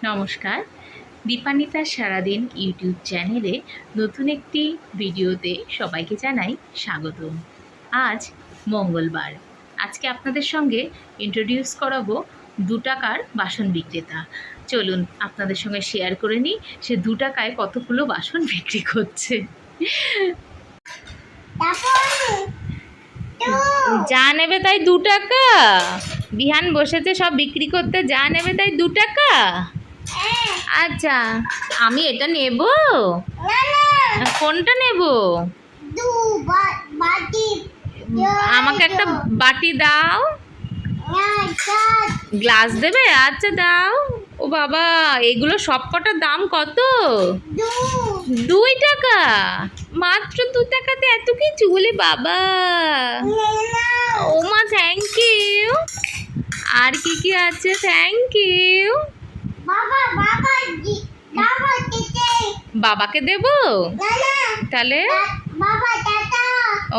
নমস্কার, দীপান্বিতার সারাদিন ইউটিউব চ্যানেলে নতুন একটি ভিডিওতে সবাইকে জানাই স্বাগতম। আজ মঙ্গলবার। আজকে আপনাদের সঙ্গে ইন্ট্রোডিউস করাবো 2 টাকার বাসন বিক্রেতা। চলুন আপনাদের সঙ্গে শেয়ার করে নিই সে 2 টাকায় কতগুলো বাসন বিক্রি করছে। যা নেবে তাই 2 টাকা। বিহান বসেছে সব বিক্রি করতে, যা নেবে তাই 2 টাকা। আচ্ছা, আমি এটা নেব। কোনটা নেব? আমাকে একটা বাটি দাও। গ্লাস দেবে? আচ্ছা দাও। ও বাবা, এগুলো সব কটার দাম কত? 2 টাকা। মাত্র 2 টাকাতে এত কিছু? বলে বাবা। ও মা, থ্যাংক ইউ। আর কি কি আছে? Thank you. বাবাকে দেব? তাহলে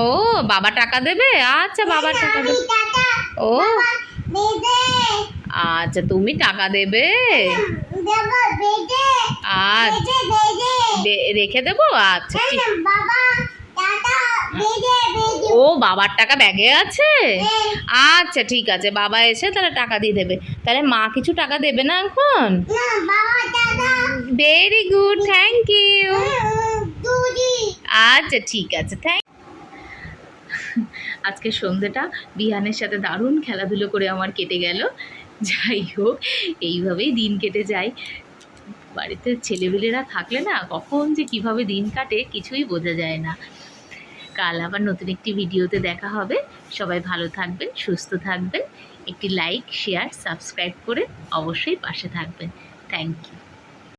ও বাবা টাকা দেবে? আচ্ছা, বাবা টাকা দেবে। ও আচ্ছা, তুমি টাকা দেবে? আচ্ছা, রেখে দেবো। আচ্ছা, ও বাবার টাকা ব্যাগে আছে? আচ্ছা ঠিক আছে, বাবা এসে তাহলে টাকা দিয়ে দেবে। তাহলে মা কিছু টাকা দেবে না এখন? Very good, thank you. আচ্ছা ঠিক আছে, আজকে সন্ধ্যেটা বিহানের সাথে দারুণ খেলাধুলো করে আমার কেটে গেল। যাই হোক, এইভাবেই দিন কেটে যায়। বাড়িতে ছেলেপিলেরা থাকলে না, কখন যে কিভাবে দিন কাটে কিছুই বোঝা যায় না। কাল আবার নতুন একটি ভিডিওতে দেখা হবে। সবাই ভালো থাকবেন, সুস্থ থাকবেন। একটি লাইক, শেয়ার, সাবস্ক্রাইব করে অবশ্যই পাশে থাকবেন। Thank you.